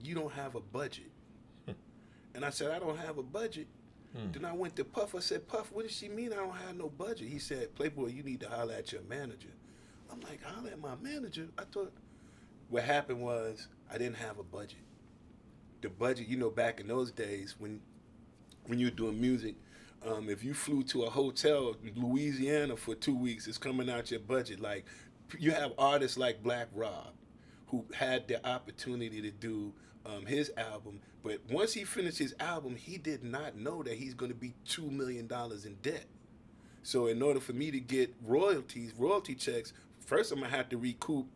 you don't have a budget. And I said, I don't have a budget. Hmm. Then I went to Puff. I said, Puff, what does she mean I don't have no budget? He said, Playboy, you need to holler at your manager. I'm like, holler at my manager? I thought what happened was I didn't have a budget. The budget, back in those days when you were doing music, if you flew to a hotel in Louisiana for 2 weeks, it's coming out your budget. Like you have artists like Black Rob, who had the opportunity to do his album, but once he finished his album, he did not know that he's going to be $2 million in debt. So in order for me to get royalty checks, first I'm gonna have to recoup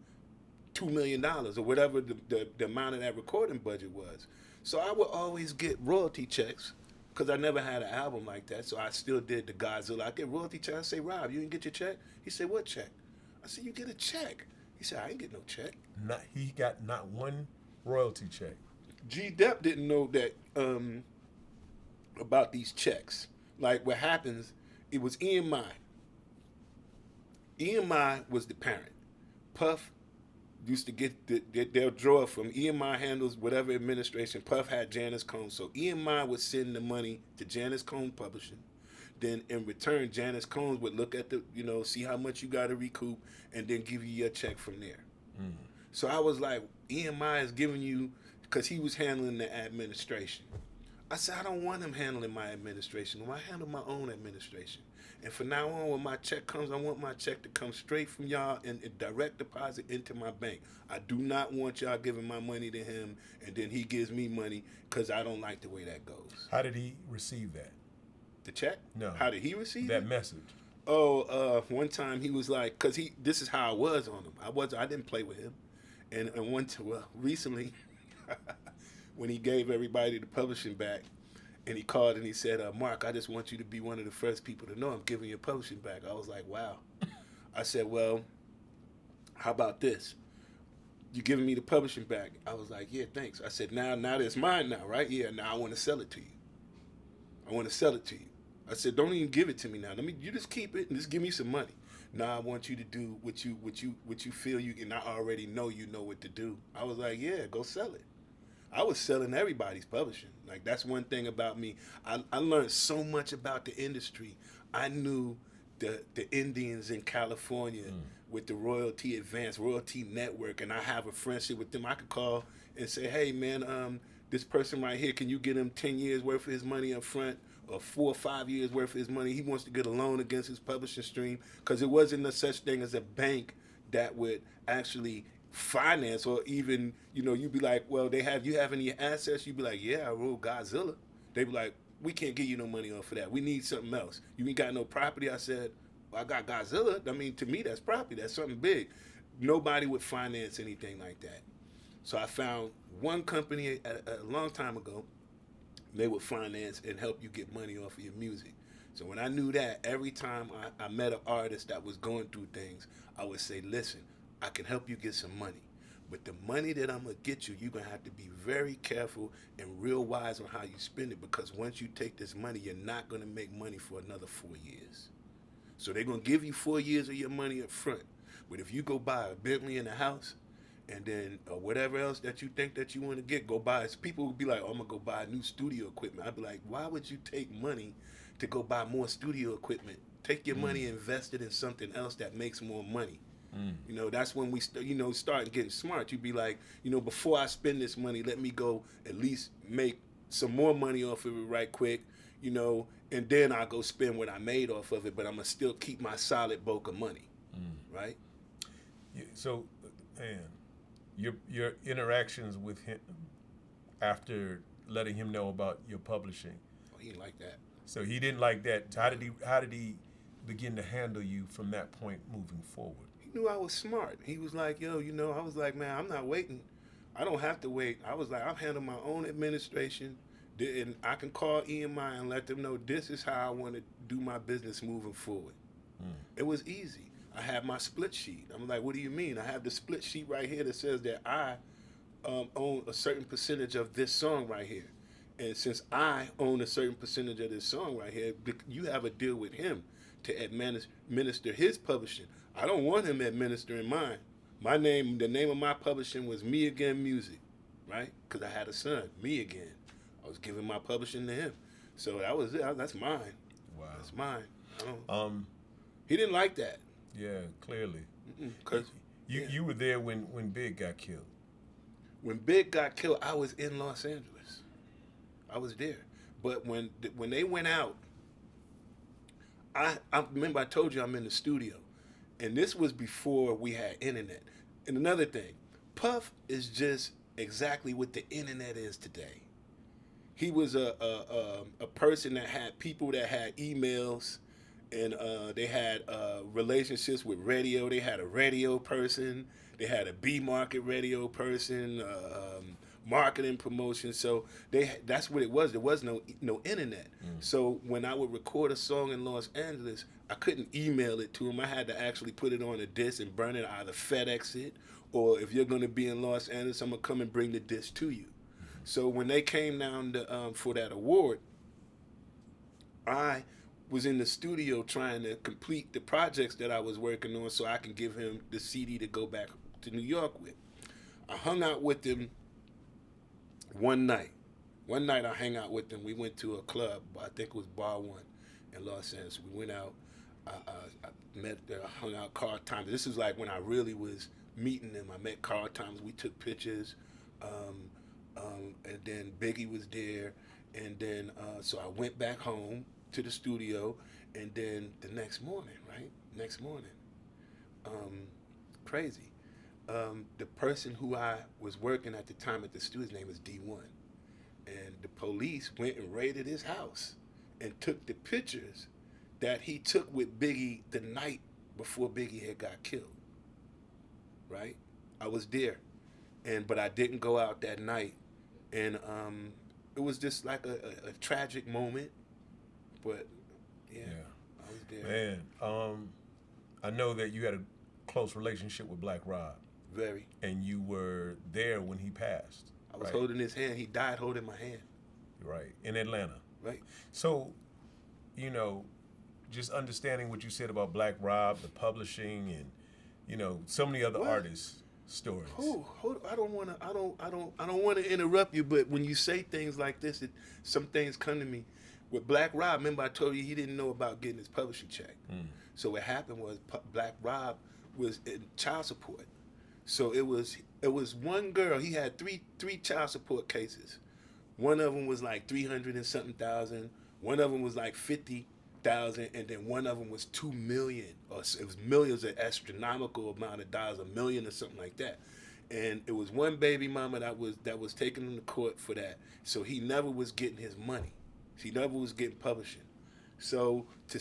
$2 million or whatever the amount of that recording budget was. So I would always get royalty checks because I never had an album like that. So I still did the Godzilla. I get royalty checks. I say, Rob, you didn't get your check? He said, what check? I said, you get a check. He said, I ain't get no check. He got not one royalty check. G Dep didn't know that about these checks. Like what happens, it was EMI. EMI was the parent. Puff used to get they'll draw from EMI handles whatever administration. Puff had Janice Combs, so EMI would send the money to Janice Combs Publishing. Then in return, Janice Combs would look at see how much you got to recoup, and then give you your check from there. Mm. So I was like, EMI is giving you, because he was handling the administration. I said, I don't want him handling my administration. I handle my own administration. And from now on, when my check comes, I want my check to come straight from y'all and direct deposit into my bank. I do not want y'all giving my money to him and then he gives me money, because I don't like the way that goes. How did he receive that? The check? No. How did he receive that message? Oh, one time he was like, because this is how I was on him. I didn't play with him. And recently, when he gave everybody the publishing back, and he called and he said, Mark, I just want you to be one of the first people to know I'm giving your publishing back. I was like, wow. I said, well, how about this? You giving me the publishing back? I was like, yeah, thanks. I said, now it's mine now, right? Yeah, now I want to sell it to you. I want to sell it to you. I said, don't even give it to me now. You just keep it and just give me some money. Now I want you to do what you feel you, and I already know you know what to do. I was like, yeah, go sell it. I was selling everybody's publishing. Like, that's one thing about me. I learned so much about the industry. I knew the Indians in California with the royalty network, and I have a friendship with them. I could call and say, hey, man, this person right here, can you get him 10 years worth of his money up front, or 4 or 5 years worth of his money? He wants to get a loan against his publishing stream, because it wasn't a such thing as a bank that would actually finance, or even, you'd be like, well, you have any assets? You'd be like, yeah, I wrote Godzilla. They'd be like, we can't give you no money off of that. We need something else. You ain't got no property? I said, well, I got Godzilla. To me, that's property. That's something big. Nobody would finance anything like that. So I found one company a long time ago. They would finance and help you get money off of your music. So when I knew that, every time I met an artist that was going through things, I would say, listen, I can help you get some money. But the money that I'm going to get you, you're going to have to be very careful and real wise on how you spend it, because once you take this money, you're not going to make money for another 4 years. So they're going to give you 4 years of your money up front. But if you go buy a Bentley and a house, and then whatever else that you think that you want to get, go buy it. People would be like, oh, I'm going to go buy new studio equipment. I'd be like, why would you take money to go buy more studio equipment? Take your money and invest it in something else that makes more money. That's when we start getting smart. You'd be like, before I spend this money, let me go at least make some more money off of it right quick, and then I'll go spend what I made off of it, but I'm going to still keep my solid bulk of money, right? Yeah, so, man, your interactions with him after letting him know about your publishing. Oh, he didn't like that. So he didn't like that. How did he begin to handle you from that point moving forward? He knew I was smart. He was like, yo, I was like, man, I'm not waiting. I don't have to wait. I was like, I'm handling my own administration, and I can call EMI and let them know this is how I want to do my business moving forward. It was easy. I have my split sheet. I'm like, what do you mean? I have the split sheet right here that says that I own a certain percentage of this song right here. And since I own a certain percentage of this song right here, you have a deal with him to administer his publishing. I don't want him administering mine. The name of my publishing was Me Again Music. right? Because I had a son, me again. I was giving my publishing to him, so that was it. That's mine. Wow. That's mine. I don't, Um, he didn't like that. yeah, clearly. Because You were there when Big got killed. when Big got killed, I was in Los Angeles. I was there. But when they went out, I remember I told you I'm in the studio, and this was before we had internet. And another thing, Puff is just exactly what the internet is today. He was a person that had people that had emails, and they had relationships with radio. They had a radio person. They had a B market radio person, marketing promotion. So that's what it was. There was no internet. So when I would record a song in Los Angeles, I couldn't email it to him. I had to actually put it on a disc and burn it, either FedEx it, or if you're going to be in Los Angeles, I'm going to come and bring the disc to you. So when they came down to, for that award, I was in the studio trying to complete the projects that I was working on so I can give him the CD to go back to New York with. I hung out with him one night. One night I hung out with him. We went to a club, I think it was Bar One in Los Angeles. We went out. I met, hung out Carl Thomas. This is like when I really was meeting him. I met Carl Thomas. We took pictures. And then Biggie was there. And then, so I went back home to the studio. And then the next morning, crazy. The person who I was working at the time at the studio, his name was D1. And the police went and raided his house and took the pictures that he took with Biggie the night before Biggie had got killed. Right? I was there. But I didn't go out that night. And it was just like a tragic moment. But yeah, I was there. Man, I know that you had a close relationship with Black Rob. Very. And you were there when he passed. I was holding his hand. He died holding my hand. Right. In Atlanta. Right. So, just understanding what you said about Black Rob, the publishing, and so many other artists' stories. I don't want to interrupt you, but when you say things like this, some things come to me. With Black Rob, remember I told you he didn't know about getting his publishing check. So what happened was Black Rob was in child support. So it was one girl. He had three child support cases. One of them was like 300 and something thousand. One of them was like 50,000, and then one of them was 2 million, or it was millions, an astronomical amount of dollars, $1 million or something like that. And it was one baby mama that was taking him to court for that. So he never was getting his money. He never was getting publishing. So to